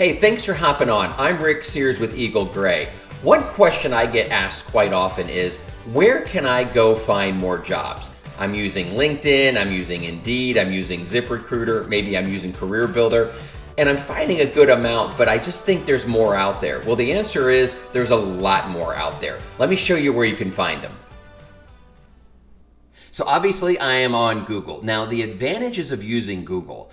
Hey, thanks for hopping on. I'm Rick Sears with Eagle Gray. One question I get asked quite often is, where can I go find more jobs? I'm using LinkedIn, I'm using Indeed, I'm using ZipRecruiter, maybe I'm using Career Builder, and I'm finding a good amount, but I just think there's more out there. Well, the answer is there's a lot more out there. Let me show you where you can find them. So obviously I am on Google. Now the advantages of using Google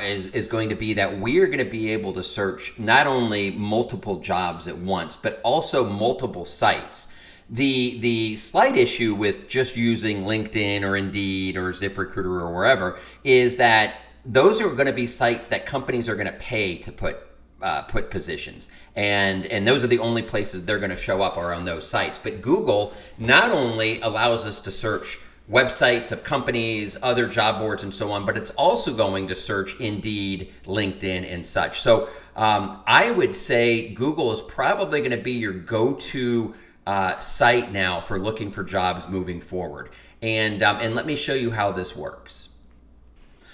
is going to be that we're going to be able to search not only multiple jobs at once, but also multiple sites. The slight issue with just using LinkedIn or Indeed or ZipRecruiter or wherever is that those are going to be sites that companies are going to pay to put positions, and those are the only places they're going to show up are on those sites. But Google not only allows us to search websites of companies, other job boards, and so on, but it's also going to search Indeed, LinkedIn, and such. So I would say Google is probably going to be your go-to site now for looking for jobs moving forward. And let me show you how this works.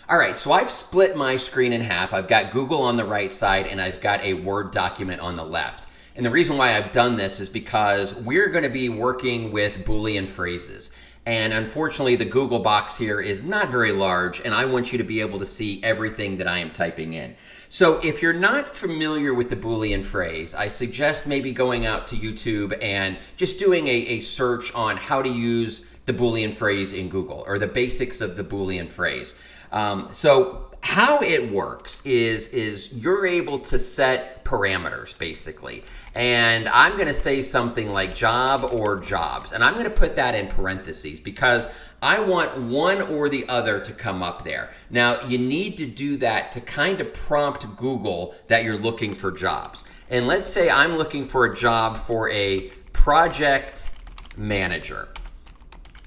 All right, so I've split my screen in half. I've got Google on the right side, and I've got a Word document on the left. And the reason why I've done this is because we're going to be working with Boolean phrases. And unfortunately, the Google box here is not very large, and I want you to be able to see everything that I am typing in. So if you're not familiar with the Boolean phrase, I suggest maybe going out to YouTube and just doing a search on how to use the Boolean phrase in Google, or the basics of the Boolean phrase. So how it works is you're able to set parameters, basically. And I'm going to say something like job or jobs. And I'm going to put that in parentheses because I want one or the other to come up there. Now, you need to do that to kind of prompt Google that you're looking for jobs. And let's say I'm looking for a job for a project manager.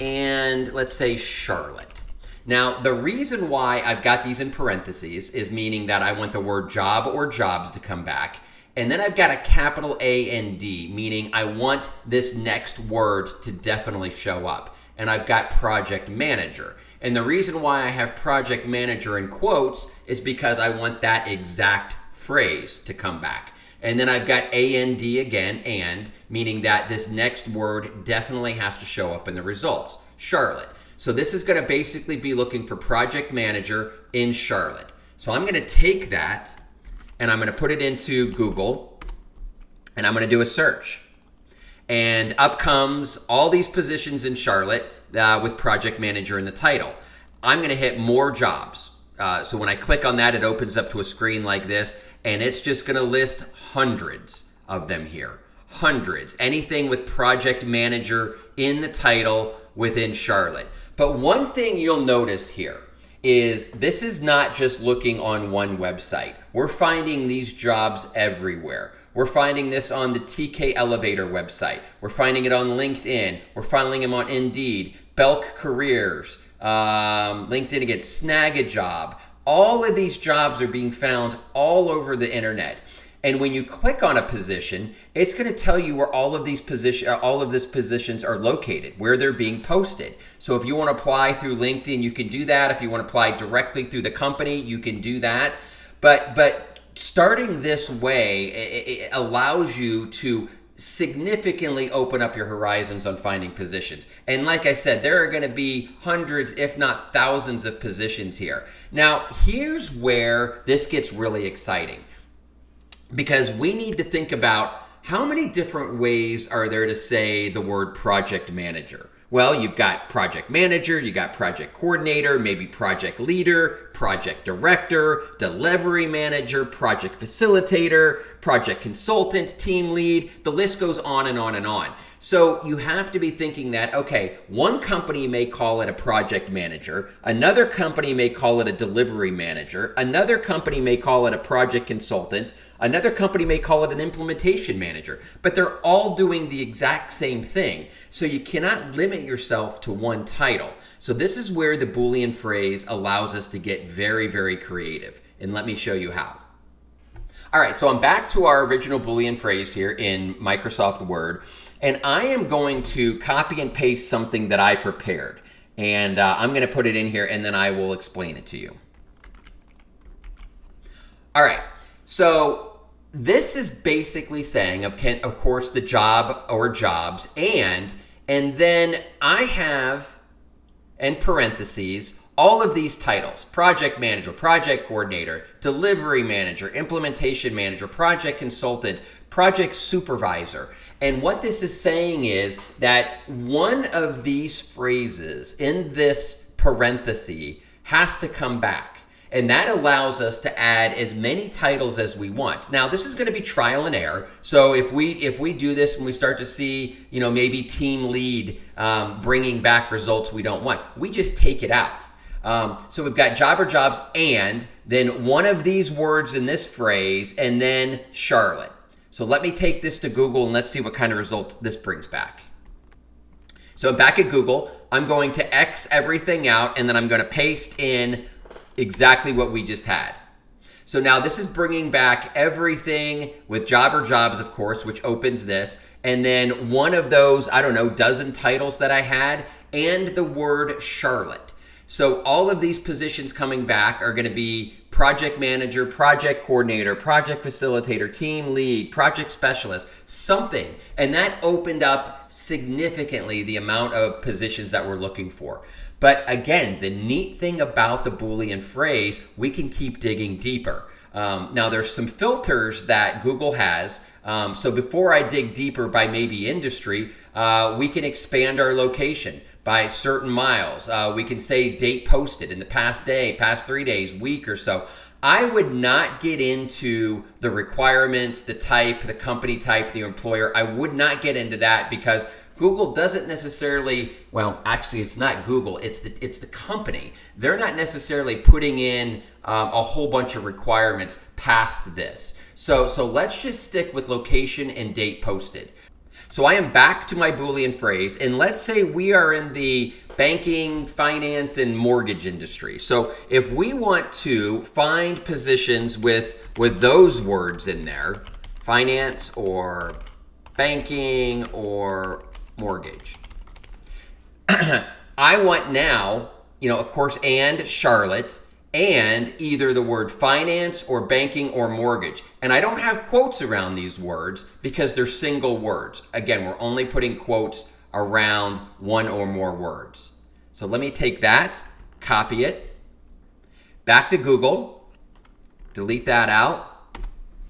And let's say Charlotte. Now, the reason why I've got these in parentheses is meaning that I want the word job or jobs to come back. And then I've got a capital A and D, meaning I want this next word to definitely show up. And I've got project manager. And the reason why I have project manager in quotes is because I want that exact phrase to come back. And then I've got A and D again, and, meaning that this next word definitely has to show up in the results. Charlotte. So this is going to basically be looking for project manager in Charlotte. So I'm going to take that and I'm going to put it into Google and I'm going to do a search. And up comes all these positions in Charlotte with project manager in the title. I'm going to hit more jobs. So when I click on that, it opens up to a screen like this, and it's just going to list hundreds of them here. Hundreds. Anything with project manager in the title within Charlotte. But one thing you'll notice here is this is not just looking on one website. We're finding these jobs everywhere. We're finding this on the TK Elevator website. We're finding it on LinkedIn. We're finding them on Indeed, Belk Careers, LinkedIn again, Snagajob. All of these jobs are being found all over the internet. And when you click on a position, it's going to tell you where all of these positions are located, where they're being posted. So if you want to apply through LinkedIn, you can do that. If you want to apply directly through the company, you can do that. But starting this way, it allows you to significantly open up your horizons on finding positions. And like I said, there are going to be hundreds, if not thousands of positions here. Now, here's where this gets really exciting. Because we need to think about how many different ways are there to say the word project manager. Well, you've got project manager, you got project coordinator, maybe project leader, project director, delivery manager, project facilitator, project consultant, team lead. The list goes on and on and on. So you have to be thinking that, okay, one company may call it a project manager, another company may call it a delivery manager, another company may call it a project consultant, another company may call it an implementation manager, but they're all doing the exact same thing. So you cannot limit yourself to one title. So this is where the Boolean phrase allows us to get very, very creative. And let me show you how. All right, so I'm back to our original Boolean phrase here in Microsoft Word, and I am going to copy and paste something that I prepared. And I'm going to put it in here, and then I will explain it to you. All right, so this is basically saying, of course, the job or jobs, and then I have, in parentheses, all of these titles: project manager, project coordinator, delivery manager, implementation manager, project consultant, project supervisor. And what this is saying is that one of these phrases in this parenthesis has to come back. And that allows us to add as many titles as we want. Now, this is going to be trial and error. So if we do this and we start to see, maybe team lead bringing back results we don't want, we just take it out. So we've got job or jobs, and then one of these words in this phrase, and then Charlotte. So let me take this to Google and let's see what kind of results this brings back. So I'm back at Google. I'm going to X everything out, and then I'm going to paste in exactly what we just had. So now this is bringing back everything with job or jobs, of course, which opens this. And then one of those, dozen titles that I had, and the word Charlotte. So all of these positions coming back are going to be project manager, project coordinator, project facilitator, team lead, project specialist, something. And that opened up significantly the amount of positions that we're looking for. But again, the neat thing about the Boolean phrase, we can keep digging deeper. Now, there's some filters that Google has. So before I dig deeper by maybe industry, we can expand our location by certain miles. We can say date posted in the past day, past 3 days, week or so. I would not get into the requirements, the type, the company type, the employer. I would not get into that because Google doesn't necessarily, actually it's not Google, it's the company. They're not necessarily putting in a whole bunch of requirements past this. So let's just stick with location and date posted. So I am back to my Boolean phrase, and let's say we are in the banking, finance, and mortgage industry. So if we want to find positions with those words in there, finance or banking or mortgage, I want now, of course, and Charlotte, and either the word finance or banking or mortgage. And I don't have quotes around these words because they're single words. Again, we're only putting quotes around one or more words. So let me take that, copy it, back to Google, delete that out,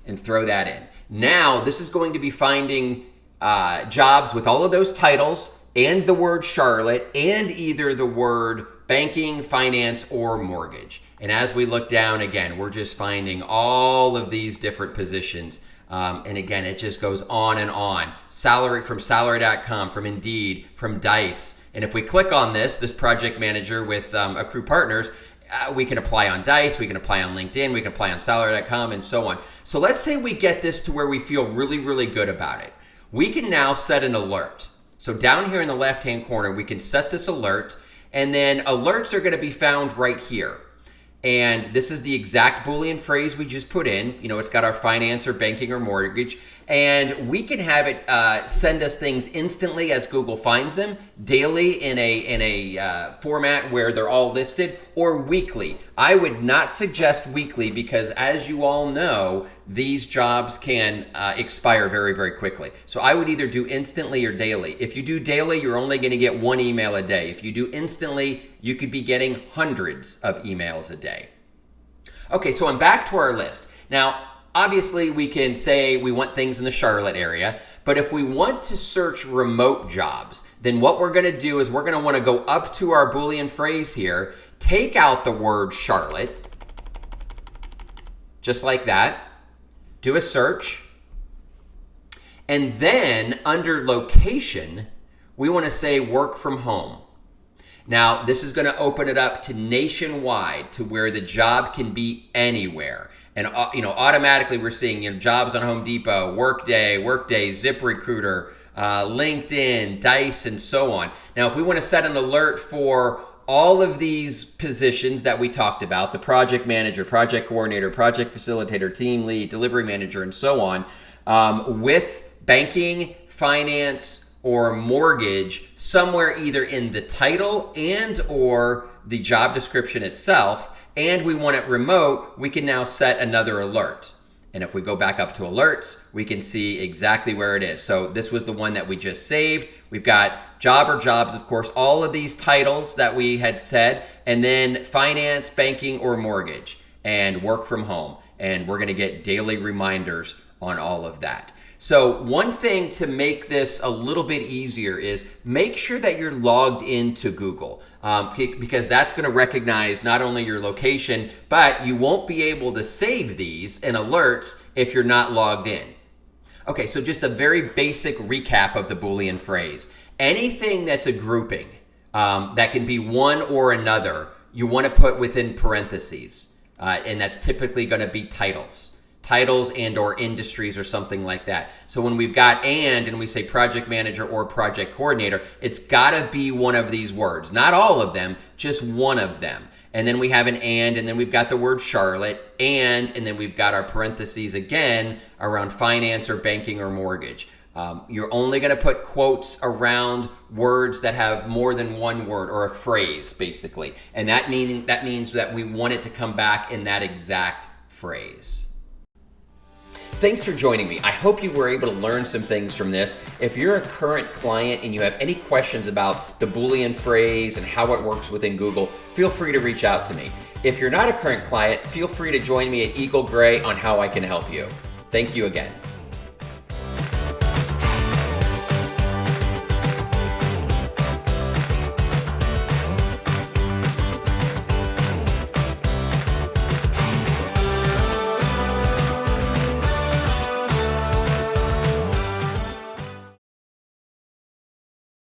and throw that in. Now, this is going to be finding jobs with all of those titles and the word Charlotte and either the word banking, finance, or mortgage. And as we look down again, we're just finding all of these different positions. And again, it just goes on and on. Salary from salary.com, from Indeed, from Dice. And if we click on this project manager with Accrue Partners, we can apply on Dice, we can apply on LinkedIn, we can apply on salary.com, and so on. So let's say we get this to where we feel really, really good about it. We can now set an alert. So down here in the left-hand corner, we can set this alert, and then alerts are going to be found right here. And this is the exact Boolean phrase we just put in. It's got our finance or banking or mortgage. And we can have it send us things instantly as Google finds them, daily in a format where they're all listed, or weekly. I would not suggest weekly because, as you all know, these jobs can expire very, very quickly. So I would either do instantly or daily. If you do daily, you're only going to get one email a day. If you do instantly, you could be getting hundreds of emails a day. Okay, so I'm back to our list. Now, obviously, we can say we want things in the Charlotte area, but if we want to search remote jobs, then what we're going to do is we're going to want to go up to our Boolean phrase here, take out the word Charlotte, just like that, do a search, and then under location, we want to say work from home. Now, this is going to open it up to nationwide, to where the job can be anywhere. And automatically we're seeing jobs on Home Depot, Workday, ZipRecruiter, LinkedIn, Dice, and so on. Now, if we want to set an alert for all of these positions that we talked about, the project manager, project coordinator, project facilitator, team lead, delivery manager, and so on, with banking, finance, or mortgage somewhere either in the title and or the job description itself, and we want it remote, we can now set another alert. And if we go back up to alerts, we can see exactly where it is. So this was the one that we just saved. We've got job or jobs, of course, all of these titles that we had said, and then finance, banking, or mortgage, and work from home. And we're going to get daily reminders on all of that. So one thing to make this a little bit easier is make sure that you're logged into Google, because that's going to recognize not only your location, but you won't be able to save these in alerts if you're not logged in. Okay, so just a very basic recap of the Boolean phrase. Anything that's a grouping that can be one or another, you want to put within parentheses, and that's typically going to be titles and or industries or something like that. So when we've got and we say project manager or project coordinator, it's got to be one of these words. Not all of them, just one of them. And then we have an and then we've got the word Charlotte, and then we've got our parentheses again around finance or banking or mortgage. You're only going to put quotes around words that have more than one word or a phrase, basically. And that means that we want it to come back in that exact phrase. Thanks for joining me. I hope you were able to learn some things from this. If you're a current client and you have any questions about the Boolean phrase and how it works within Google, feel free to reach out to me. If you're not a current client, feel free to join me at Eagle Gray on how I can help you. Thank you again.